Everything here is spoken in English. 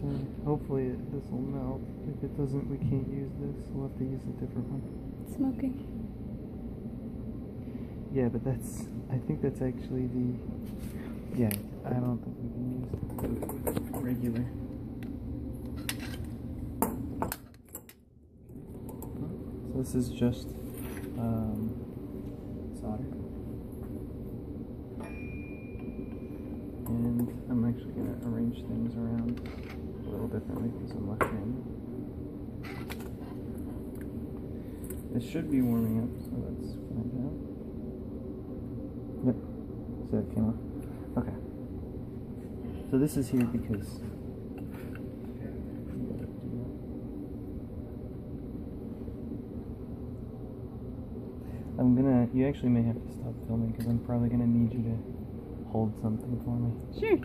say. Hopefully this will melt. If it doesn't, we can't use this. We'll have to use a different one. Smoking. Yeah, but that's, I think that's actually the, yeah, I don't think we can use regular. So this is just solder. And I'm actually going to arrange things around a little differently because I'm left-handed. It should be warming up, so let's find out. Yep, so it came off. Okay. So this is here because you actually may have to stop filming because I'm probably gonna need you to hold something for me. Sure.